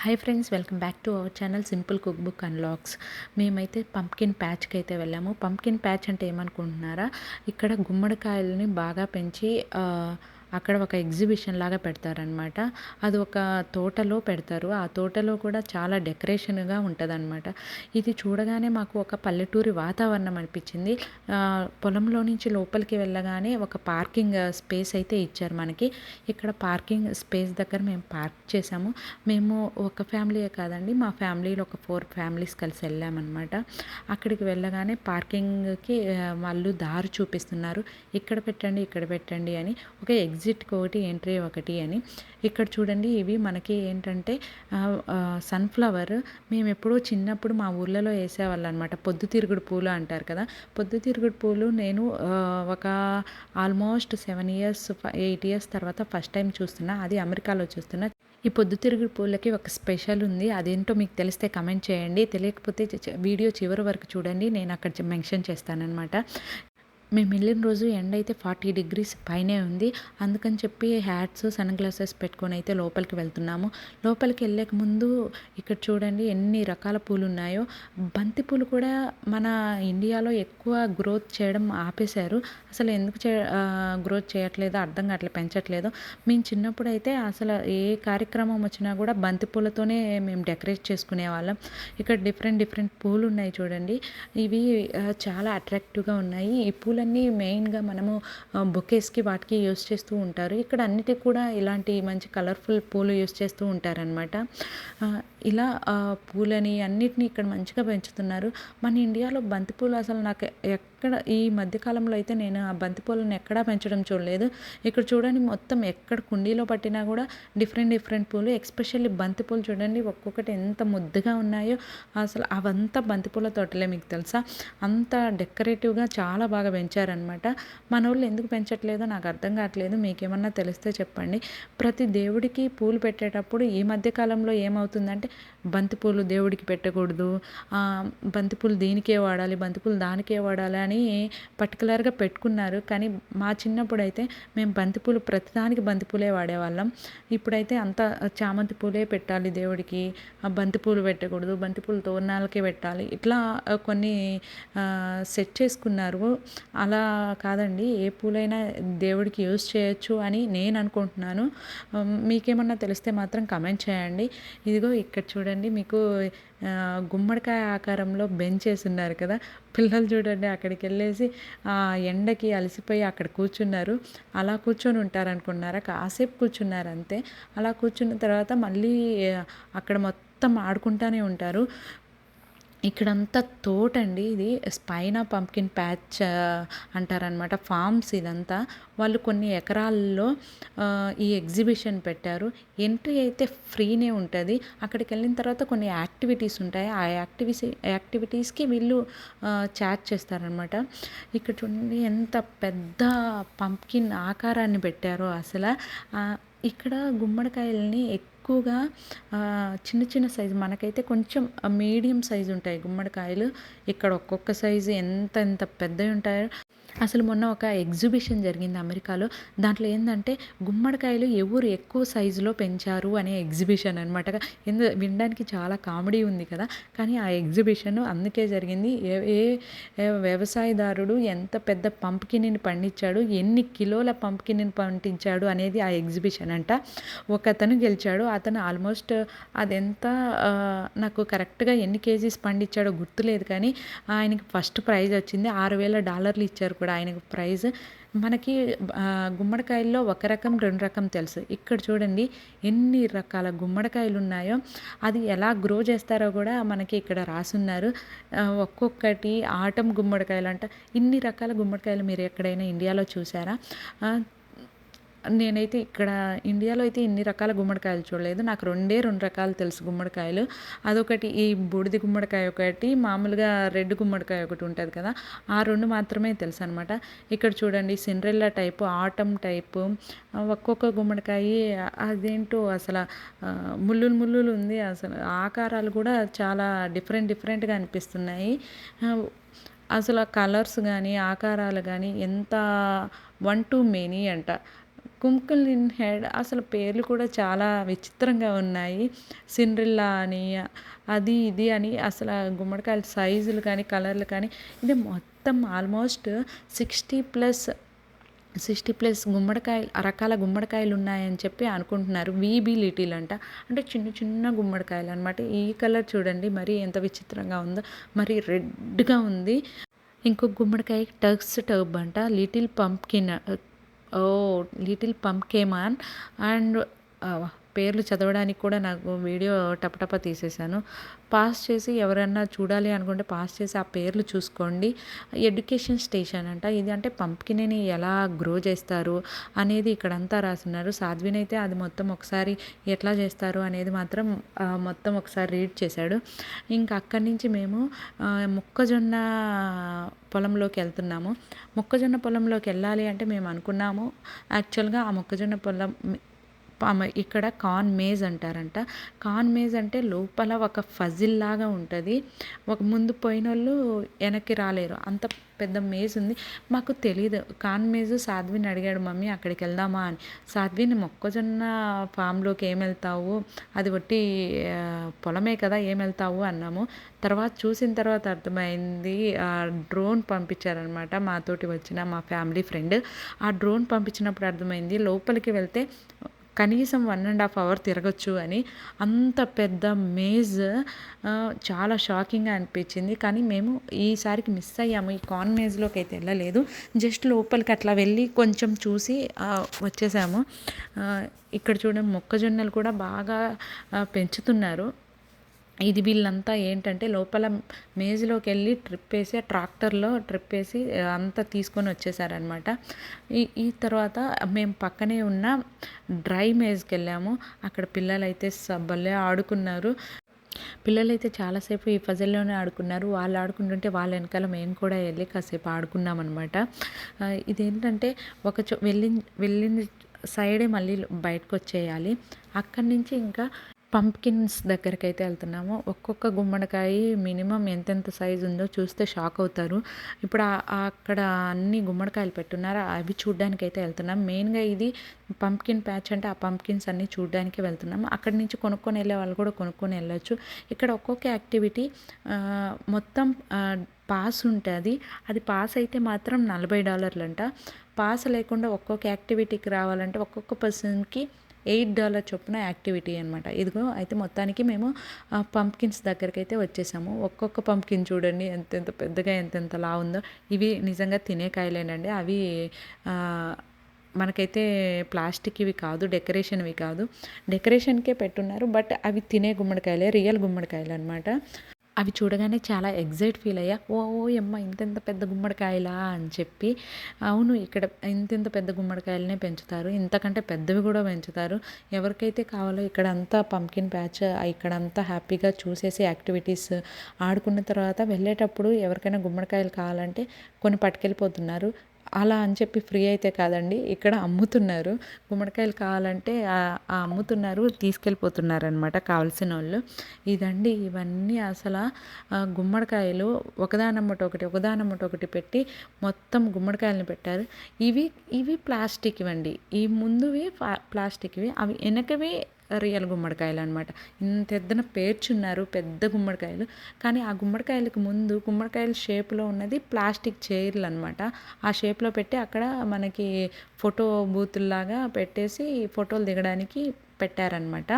Hi friends, welcome back to our channel simple cook book and logs. మేమైతే pumpkin ప్యాచ్కి అయితే వెళ్ళాము. Pumpkin patch అంటే ఏమనుకుంటున్నారా, ఇక్కడ గుమ్మడికాయలని బాగా పెంచి అక్కడ ఒక ఎగ్జిబిషన్ లాగా పెడతారనమాట. అది ఒక తోటలో పెడతారు. ఆ తోటలో కూడా చాలా డెకరేషన్గా ఉంటుందన్నమాట. ఇది చూడగానే మాకు ఒక పల్లెటూరి వాతావరణం అనిపించింది. పొలంలో నుంచి లోపలికి వెళ్ళగానే ఒక పార్కింగ్ స్పేస్ అయితే ఇచ్చారు మనకి. ఇక్కడ పార్కింగ్ స్పేస్ దగ్గర మేము పార్క్ చేసాము. మేము ఒక ఫ్యామిలీయే కాదండి, మా ఫ్యామిలీలో ఒక 4 ఫ్యామిలీస్ కలిసి వెళ్ళామన్నమాట. అక్కడికి వెళ్ళగానే పార్కింగ్కి వాళ్ళు దారి చూపిస్తున్నారు. ఇక్కడ పెట్టండి, ఇక్కడ పెట్టండి అని. ఒక ఎగ్జిట్కి ఒకటి, ఎంట్రీ ఒకటి అని. ఇక్కడ చూడండి, ఇవి మనకి ఏంటంటే సన్ఫ్లవర్. మేము ఎప్పుడో చిన్నప్పుడు మా ఊర్లలో వేసేవాళ్ళు అనమాట. పొద్దుతిరుగుడు పూలు అంటారు కదా. పొద్దుతిరుగుడు పూలు నేను ఒక ఆల్మోస్ట్ 7 ఇయర్స్ 8 ఇయర్స్ తర్వాత ఫస్ట్ టైం చూస్తున్నా. అది అమెరికాలో చూస్తున్నా. ఈ పొద్దుతిరుగుడు పూలకి ఒక స్పెషల్ ఉంది. అదేంటో మీకు తెలిస్తే కమెంట్ చేయండి. తెలియకపోతే వీడియో చివరి వరకు చూడండి, నేను అక్కడ మెన్షన్ చేస్తానన్నమాట. మేము వెళ్ళిన రోజు ఎండ అయితే 40 డిగ్రీస్ పైనే ఉంది. అందుకని చెప్పి హ్యాట్స్, సన్ గ్లాసెస్ పెట్టుకొని అయితే లోపలికి వెళ్తున్నాము. లోపలికి వెళ్ళక ముందు ఇక్కడ చూడండి ఎన్ని రకాల పూలు ఉన్నాయో. బంతి పూలు కూడా మన ఇండియాలో ఎక్కువ గ్రోత్ చేయడం ఆపేశారు. అసలు ఎందుకు గ్రోత్ చేయట్లేదో అర్థం కావట్లేదు, పెంచట్లేదు. మేము చిన్నప్పుడు అయితే అసలు ఏ కార్యక్రమం వచ్చినా కూడా బంతి పూలతోనే మేము డెకరేట్ చేసుకునే వాళ్ళం. ఇక్కడ డిఫరెంట్ పూలు ఉన్నాయి చూడండి. ఇవి చాలా అట్రాక్టివ్గా ఉన్నాయి. ఈ పూలన్నీ మెయిన్గా మనము బొకేస్కి వాటికి యూస్ చేస్తూ ఉంటారు. ఇక్కడ అన్నిటికి కూడా ఇలాంటి మంచి కలర్ఫుల్ పూలు యూస్ చేస్తూ ఉంటారనమాట. ఇలా పూలని అన్నిటినీ ఇక్కడ మంచిగా పెంచుతున్నారు. మన ఇండియాలో బంతిపూలు అసలు నాకు ఎక్కడ ఈ మధ్యకాలంలో అయితే నేను ఆ బంతిపూలను ఎక్కడా పెంచడం చూడలేదు. ఇక్కడ చూడండి, మొత్తం ఎక్కడ కుండీలో పట్టినా కూడా డిఫరెంట్ పూలు. ఎస్పెషల్లీ బంతిపూలు చూడండి, ఒక్కొక్కటి ఎంత ముద్దుగా ఉన్నాయో. అసలు అవంతా బంతిపూల తోటలే, మీకు తెలుసా. అంత డెకరేటివ్గా చాలా బాగా పెంచారనమాట. మన వాళ్ళు ఎందుకు పెంచట్లేదో నాకు అర్థం కావట్లేదు. మీకేమన్నా తెలిస్తే చెప్పండి. ప్రతి దేవుడికి పూలు పెట్టేటప్పుడు ఈ మధ్యకాలంలో ఏమవుతుందంటే, బంతిపూలు దేవుడికి పెట్టకూడదు, బంతిపూలు దీనికే వాడాలి, బంతిపూలు దానికే వాడాలి అని పర్టికులర్గా పెట్టుకున్నారు. కానీ మా చిన్నప్పుడు అయితే మేము బంతిపూలు ప్రతిదానికి బంతిపూలే వాడేవాళ్ళం. ఇప్పుడైతే అంత చామంతి పూలే పెట్టాలి దేవుడికి, బంతిపూలు పెట్టకూడదు, బంతిపూలు తోరణాలకే పెట్టాలి, ఇట్లా కొన్ని సెట్ చేసుకున్నారు. అలా కాదండి, ఏ పూలైనా దేవుడికి యూజ్ చేయొచ్చు అని నేను అనుకుంటున్నాను. మీకేమన్నా తెలిస్తే మాత్రం కమెంట్ చేయండి. ఇదిగో ఇక్కడ చూడండి, మీకు గుమ్మడికాయ ఆకారంలో బెంచ్ వేసున్నారు కదా. పిల్లలు చూడండి అక్కడికి వెళ్ళేసి ఎండకి అలసిపోయి అక్కడ కూర్చున్నారు. అలా కూర్చొని ఉంటారనుకున్నారా, కాసేపు కూర్చున్నారు అంతే. అలా కూర్చున్న తర్వాత మళ్ళీ అక్కడ మొత్తం ఆడుకుంటూనే ఉంటారు. ఇక్కడంతా తోటండి. ఇది స్పైనా పంప్కిన్ ప్యాచ్ అంటారనమాట. ఫార్మ్స్ ఇదంతా. వాళ్ళు కొన్ని ఎకరాల్లో ఈ ఎగ్జిబిషన్ పెట్టారు. ఎంట్రీ అయితే ఫ్రీనే ఉంటుంది. అక్కడికి వెళ్ళిన తర్వాత కొన్ని యాక్టివిటీస్ ఉంటాయి. ఆ యాక్టివిటీస్కి వీళ్ళు చార్జ్ చేస్తారనమాట. ఇక్కడ చూడండి ఎంత పెద్ద పంప్కిన్ ఆకారాన్ని పెట్టారో అసలు. ఇక్కడ గుమ్మడికాయలని ఎక్కువగా చిన్న సైజు, మనకైతే కొంచెం మీడియం సైజు ఉంటాయి గుమ్మడికాయలు. ఇక్కడ ఒక్కొక్క సైజు ఎంత పెద్దవి ఉంటాయో. అసలు మొన్న ఒక ఎగ్జిబిషన్ జరిగింది అమెరికాలో. దాంట్లో ఏంటంటే గుమ్మడికాయలు ఎవరు ఎక్కువ సైజులో పెంచారు అనే ఎగ్జిబిషన్ అనమాట. వినడానికి చాలా కామెడీ ఉంది కదా, కానీ ఆ ఎగ్జిబిషన్ అందుకే జరిగింది. ఏ వ్యవసాయదారుడు ఎంత పెద్ద పంప్కిన్ని పండించాడు, ఎన్ని కిలోల పంప్కిన్ని పండించాడు అనేది ఆ ఎగ్జిబిషన్ అంట. ఒకతను గెలిచాడు. అతను ఆల్మోస్ట్ అదెంత నాకు కరెక్ట్గా ఎన్ని కేజీస్ పండించాడో గుర్తులేదు, కానీ ఆయనకి ఫస్ట్ ప్రైజ్ వచ్చింది. $6,000 ఇచ్చారు కూడా ఆయనకు ప్రైజ్. మనకి గుమ్మడికాయల్లో ఒక రకం 2 రకం తెలుసు. ఇక్కడ చూడండి ఎన్ని రకాల గుమ్మడికాయలు ఉన్నాయో. అది ఎలా గ్రో చేస్తారో కూడా మనకి ఇక్కడ రాసున్నారు. ఒక్కొక్కటి ఆటం గుమ్మడికాయలు అంట. ఇన్ని రకాల గుమ్మడికాయలు మీరు ఎక్కడైనా ఇండియాలో చూసారా? నేనైతే ఇక్కడ ఇండియాలో అయితే ఇన్ని రకాల గుమ్మడికాయలు చూడలేదు. నాకు 2 రకాలు తెలుసు గుమ్మడికాయలు. అదొకటి ఈ బూడిది గుమ్మడికాయ ఒకటి, మామూలుగా రెడ్ గుమ్మడికాయ ఒకటి ఉంటుంది కదా, ఆ 2 మాత్రమే తెలుసు అనమాట. ఇక్కడ చూడండి సిండ్రెల్లా టైపు, ఆటం టైపు, ఒక్కొక్క గుమ్మడికాయ అదేంటో అసలు ముల్లులు ఉంది. అసలు ఆకారాలు కూడా చాలా డిఫరెంట్గా అనిపిస్తున్నాయి. అసలు కలర్స్ కానీ ఆకారాలు కానీ ఎంత 1 to many అంట. కుంకులిన్ హెడ్ అసలు పేర్లు కూడా చాలా విచిత్రంగా ఉన్నాయి. సిండ్రిల్లా అని, అది ఇది అని అసలు గుమ్మడికాయల సైజులు కానీ, కలర్లు కానీ ఇది మొత్తం ఆల్మోస్ట్ 60+ గుమ్మడికాయలు రకాల గుమ్మడికాయలు ఉన్నాయని చెప్పి అనుకుంటున్నారు. వీబీ లిటిల్ అంట, అంటే చిన్న చిన్న గుమ్మడికాయలు అనమాట. ఈ కలర్ చూడండి మరి ఎంత విచిత్రంగా ఉందో, మరి రెడ్గా ఉంది. ఇంకొక గుమ్మడికాయ టర్క్స్ టర్బ్ అంట, లిటిల్ పంప్కిన్, లిటిల్ పంప్కేమాన్ అండ్ పేర్లు చదవడానికి కూడా నాకు వీడియో టపటప తీసేశాను. పాస్ చేసి ఎవరన్నా చూడాలి అనుకుంటే పాస్ చేసి ఆ పేర్లు చూసుకోండి. ఎడ్యుకేషన్ స్టేషన్ అంట, ఇది అంటే పంప్కిన్ని ఎలా గ్రో చేస్తారు అనేది ఇక్కడంతా రాస్తున్నారు. సాధ్విని అయితే అది మొత్తం ఒకసారి ఎట్లా చేస్తారు అనేది మాత్రం మొత్తం ఒకసారి రీడ్ చేశాడు. ఇంకా అక్కడి నుంచి మేము మొక్కజొన్న పొలంలోకి వెళ్తున్నాము. మొక్కజొన్న పొలంలోకి వెళ్ళాలి అంటే మేము అనుకున్నాము, యాక్చువల్గా ఆ మొక్కజొన్న పొలం ఇక్కడ కార్న్ మేజ్ అంటారంట. కార్న్ మేజ్ అంటే లోపల ఒక ఫజిల్ లాగా ఉంటుంది. ఒక ముందు పోయిన వాళ్ళు వెనక్కి రాలేరు, అంత పెద్ద మేజ్ ఉంది. మాకు తెలీదు. కార్న్ మేజ్ సాధ్విని అడిగాడు, మమ్మీ అక్కడికి వెళ్దామా అని. సాధ్విని మొక్కజొన్న ఫామ్లోకి ఏం వెళ్తావు, అది ఒట్టి పొలమే కదా, ఏం వెళ్తావు అన్నాము. తర్వాత చూసిన తర్వాత అర్థమైంది, డ్రోన్ పంపించారనమాట మాతోటి వచ్చిన మా ఫ్యామిలీ ఫ్రెండ్. ఆ డ్రోన్ పంపించినప్పుడు అర్థమైంది లోపలికి వెళ్తే కనీసం 1.5 hour తిరగచ్చు అని. అంత పెద్ద మేజ్ చాలా షాకింగ్గా అనిపించింది. కానీ మేము ఈసారికి మిస్ అయ్యాము, ఈ కార్న్ మేజ్లోకి అయితే వెళ్ళలేదు. జస్ట్ లోపలికి అట్లా వెళ్ళి కొంచెం చూసి వచ్చేసాము. ఇక్కడ చూడండి మొక్కజొన్నలు కూడా బాగా పెంచుతున్నారు. ఇది వీళ్ళంతా ఏంటంటే లోపల మేజ్లోకి వెళ్ళి ట్రాక్టర్లో ట్రిప్ వేసి అంతా తీసుకొని వచ్చేసారనమాట. ఈ తర్వాత మేము పక్కనే ఉన్న డ్రై మేజ్కి వెళ్ళాము. అక్కడ పిల్లలైతే భలే ఆడుకున్నారు. పిల్లలైతే చాలాసేపు ఈ పజిల్లోనే ఆడుకున్నారు. వాళ్ళు ఆడుకుంటుంటే వాళ్ళ వెనకాల మేము కూడా వెళ్ళి కాసేపు ఆడుకున్నాం అనమాట. ఇదేంటంటే వెళ్ళిన సైడే మళ్ళీ బయటకు వచ్చేయాలి. అక్కడి నుంచి ఇంకా పంప్కిన్స్ దగ్గరికి అయితే వెళ్తున్నాము. ఒక్కొక్క గుమ్మడికాయ మినిమం ఎంతెంత సైజు ఉందో చూస్తే షాక్ అవుతారు. ఇప్పుడు అక్కడ అన్ని గుమ్మడికాయలు పెట్టున్నారు, అవి చూడ్డానికి అయితే వెళ్తున్నాం. మెయిన్గా ఇది పంప్కిన్ ప్యాచ్ అంటే ఆ పంప్కిన్స్ అన్నీ చూడ్డానికి వెళ్తున్నాము. అక్కడి నుంచి కొనుక్కొని వెళ్ళే వాళ్ళు కూడా కొనుక్కొని వెళ్ళొచ్చు. ఇక్కడ ఒక్కొక్క యాక్టివిటీ మొత్తం పాస్ ఉంటుంది. అది పాస్ అయితే మాత్రం $40 అంట. పాస్ లేకుండా ఒక్కొక్క యాక్టివిటీకి రావాలంటే ఒక్కొక్క పర్సన్కి $8 చొప్పున యాక్టివిటీ అనమాట. ఇదిగో అయితే మొత్తానికి మేము పంప్కిన్స్ దగ్గరికి అయితే వచ్చేసాము. ఒక్కొక్క పంప్కిన్ చూడండి ఎంతెంత పెద్దగా ఎంతెంతలా ఉందో. ఇవి నిజంగా తినే కాయలేనండి. అవి మనకైతే ప్లాస్టిక్ ఇవి కాదు, డెకరేషన్వి కాదు. డెకరేషన్కే పెట్టున్నారు, బట్ అవి తినే గుమ్మడికాయలే, రియల్ గుమ్మడికాయలు అనమాట. అవి చూడగానే చాలా ఎగ్జైట్ ఫీల్ అయ్యా. ఓ అమ్మ ఇంతెంత పెద్ద గుమ్మడికాయలా అని చెప్పి. అవును, ఇక్కడ ఇంతెంత పెద్ద గుమ్మడికాయలనే పెంచుతారు, ఇంతకంటే పెద్దవి కూడా పెంచుతారు. ఎవరికైతే కావాలో ఇక్కడ అంతా పంప్కిన్ ప్యాచ్, ఇక్కడంతా హ్యాపీగా చూసేసి యాక్టివిటీస్ ఆడుకున్న తర్వాత వెళ్ళేటప్పుడు ఎవరికైనా గుమ్మడికాయలు కావాలంటే కొన్ని పట్టుకెళ్ళిపోతున్నారు. అలా అని చెప్పి ఫ్రీ అయితే కాదండి, ఇక్కడ అమ్ముతున్నారు. గుమ్మడికాయలు కావాలంటే అమ్ముతున్నారు, తీసుకెళ్ళిపోతున్నారు అనమాట కావాల్సిన వాళ్ళు. ఇదండి, ఇవన్నీ అసలు గుమ్మడికాయలు ఒకదానమ్మట ఒకటి పెట్టి మొత్తం గుమ్మడికాయలను పెట్టారు. ఇవి ప్లాస్టిక్ ఇవ్వండి, ఈ ముందువి ప్లాస్టిక్వి, అవి వెనకవి రియల్ గుమ్మడికాయలు అనమాట. ఇంత ఎద్దన పేర్చున్నారు పెద్ద గుమ్మడికాయలు. కానీ ఆ గుమ్మడికాయలకు ముందు గుమ్మడికాయల షేప్లో ఉన్నది ప్లాస్టిక్ చైర్లు అనమాట. ఆ షేప్లో పెట్టి అక్కడ మనకి ఫోటో బూతుల్లాగా పెట్టేసి ఫోటోలు దిగడానికి పెట్టారనమాట.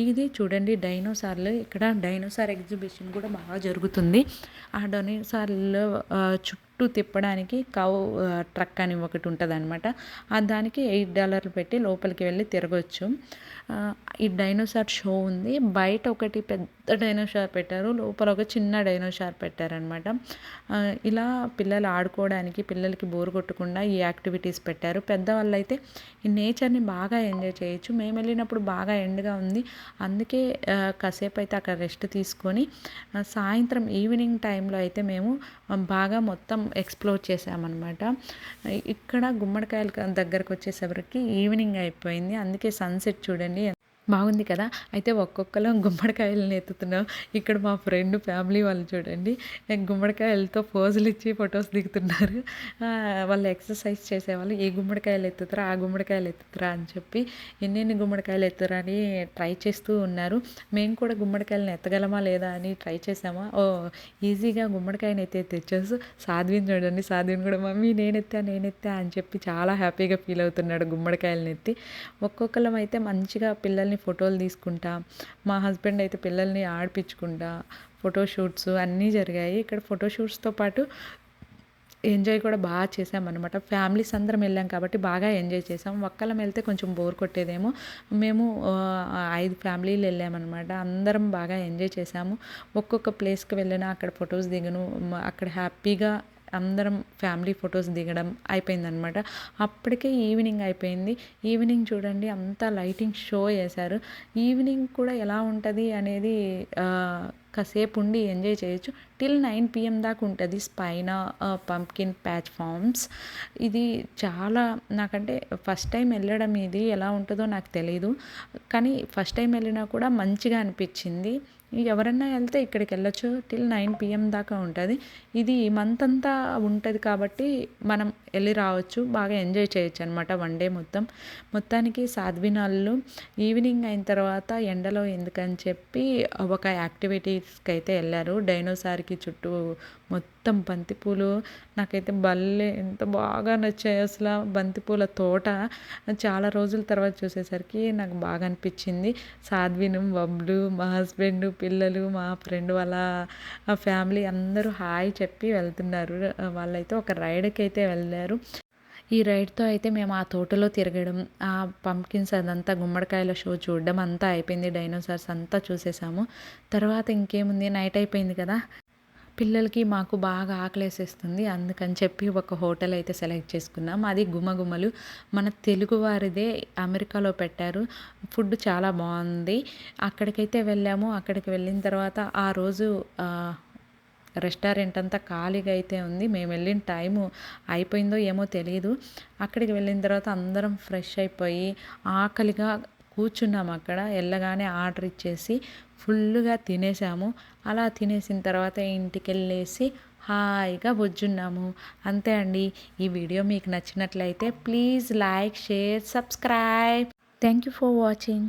ఇది చూడండి డైనోసార్లు. ఇక్కడ డైనోసార్ ఎగ్జిబిషన్ కూడా బాగా జరుగుతుంది. ఆ డైనోసార్లు చుట్టూ తిప్పడానికి ట్రక్ అని ఒకటి ఉంటుంది అనమాట. దానికి $8 పెట్టి లోపలికి వెళ్ళి తిరగవచ్చు. ఈ డైనోసార్ షో ఉంది. బయట ఒకటి పెద్ద డైనోసార్ పెట్టారు, లోపల ఒక చిన్న డైనోసార్ పెట్టారనమాట. ఇలా పిల్లలు ఆడుకోవడానికి, పిల్లలకి బోర్ కొట్టకుండా ఈ యాక్టివిటీస్ పెట్టారు. పెద్దవాళ్ళు అయితే ఈ నేచర్ని బాగా ఎంజాయ్ చేయొచ్చు. మేము వెళ్ళినప్పుడు బాగా ఎండగా ఉంది, అందుకే కాసేపు అయితే అక్కడ రెస్ట్ తీసుకొని సాయంత్రం ఈవినింగ్ టైంలో అయితే మేము బాగా మొత్తం ఎక్స్ప్లోర్ చేసామన్నమాట. ఇక్కడ గుమ్మడికాయల దగ్గరకు వచ్చేసరికి ఈవినింగ్ అయిపోయింది, అందుకే సన్సెట్ చూడండి బాగుంది కదా! అయితే ఒక్కొక్కళ్ళం గుమ్మడికాయలని ఎత్తుతున్నాం. ఇక్కడ మా ఫ్రెండ్ ఫ్యామిలీ వాళ్ళు చూడండి గుమ్మడికాయలతో పోజులిచ్చి ఫోటోస్ దిగుతున్నారు. వాళ్ళు ఎక్సర్సైజ్ చేసేవాళ్ళు. ఈ గుమ్మడికాయలు ఎత్తుతురా, ఆ గుమ్మడికాయలు ఎత్తుతురా అని చెప్పి ఎన్నెన్ని గుమ్మడికాయలు ఎత్తురా అని ట్రై చేస్తూ ఉన్నారు. మేము కూడా గుమ్మడికాయలను ఎత్తగలమా లేదా అని ట్రై చేసామా. ఈజీగా గుమ్మడికాయని అయితే తెచ్చేసి సాధ్విని చూడండి. సాధ్విని కూడా మమ్మీ నేనెత్తా అని చెప్పి చాలా హ్యాపీగా ఫీల్ అవుతున్నాడు గుమ్మడికాయలని ఎత్తి. ఒక్కొక్కళ్ళం అయితే మంచిగా పిల్లల్ని ఫోటోలు తీసుకుంటా, మా హస్బెండ్ అయితే పిల్లల్ని ఆడిపించుకుంటా ఫోటోషూట్స్ అన్నీ జరిగాయి. ఇక్కడ ఫోటోషూట్స్తో పాటు ఎంజాయ్ కూడా బాగా చేసామన్నమాట. ఫ్యామిలీస్ అందరం వెళ్ళాం కాబట్టి బాగా ఎంజాయ్ చేసాం. ఒక్కళ్ళం వెళ్తే కొంచెం బోర్ కొట్టేదేమో. మేము 5 ఫ్యామిలీలు వెళ్ళామన్నమాట. అందరం బాగా ఎంజాయ్ చేసాము. ఒక్కొక్క ప్లేస్కి వెళ్ళినా అక్కడ ఫొటోస్ దిగను. అక్కడ హ్యాపీగా అందరం ఫ్యామిలీ ఫొటోస్ దిగడం అయిపోయిందనమాట. అప్పటికే ఈవినింగ్ అయిపోయింది. ఈవినింగ్ చూడండి అంతా లైటింగ్ షో వేశారు. ఈవినింగ్ కూడా ఎలా ఉంటుంది అనేది కాసేపు ఉండి ఎంజాయ్ చేయొచ్చు. టిల్ 9 PM దాకా ఉంటుంది స్పైన పంప్కిన్ ప్యాచ్ ఫార్మ్స్. ఇది చాలా నాకంటే ఫస్ట్ టైం వెళ్ళడం ఇది ఎలా ఉంటుందో నాకు తెలీదు. కానీ ఫస్ట్ టైం వెళ్ళినా కూడా మంచిగా అనిపించింది. ఎవరన్నా వెళ్తే ఇక్కడికి వెళ్ళొచ్చు. టిల్ 9 PM దాకా ఉంటుంది. ఇది మంత్ అంతా ఉంటుంది కాబట్టి మనం వెళ్ళి రావచ్చు. బాగా ఎంజాయ్ చేయొచ్చు అనమాట వన్ డే మొత్తం. మొత్తానికి సాధ్వినాళ్ళు ఈవినింగ్ అయిన తర్వాత ఎండలో ఎందుకని చెప్పి ఒక యాక్టివిటీస్కి అయితే వెళ్ళారు. డైనోసార్కి చుట్టూ మొత్తం బంతిపూలు నాకైతే భలే ఎంత బాగా నచ్చాయి అసలు. బంతిపూల తోట చాలా రోజుల తర్వాత చూసేసరికి నాకు బాగా అనిపించింది. సాధ్విను, బబ్లు, మా హస్బెండ్, పిల్లలు, మా ఫ్రెండ్ వాళ్ళ ఫ్యామిలీ అందరూ హాయ్ చెప్పి వెళ్తున్నారు. వాళ్ళైతే ఒక రైడ్కి అయితే వెళ్ళారు. ఈ రైడ్తో అయితే మేము ఆ తోటలో తిరగడం, ఆ పంప్కిన్స్ అదంతా గుమ్మడికాయల షో చూడడం అంతా అయిపోయింది. డైనోసార్స్ అంతా చూసేసాము. తర్వాత ఇంకేముంది, నైట్ అయిపోయింది కదా, పిల్లలకి మాకు బాగా ఆకలేసేస్తుంది. అందుకని చెప్పి ఒక హోటల్ అయితే సెలెక్ట్ చేసుకున్నాం. అది గుమగుమలు, మన తెలుగు వారిదే, అమెరికాలో పెట్టారు. ఫుడ్ చాలా బాగుంది. అక్కడికైతే వెళ్ళాము. అక్కడికి వెళ్ళిన తర్వాత ఆ రోజు రెస్టారెంట్ అంతా ఖాళీగా అయితే ఉంది. మేము వెళ్ళిన టైము అయిపోయిందో ఏమో తెలియదు. అక్కడికి వెళ్ళిన తర్వాత అందరం ఫ్రెష్ అయిపోయి ఆకలిగా కూర్చున్నాము. అక్కడ వెళ్ళగానే ఆర్డర్ ఇచ్చేసి ఫుల్గా తినేసాము. అలా తినేసిన తర్వాత ఇంటికి వెళ్ళేసి హాయిగా బొజ్జున్నాము. అంతే అండి. ఈ వీడియో మీకు నచ్చినట్లయితే please like, share, subscribe. Thank you for watching.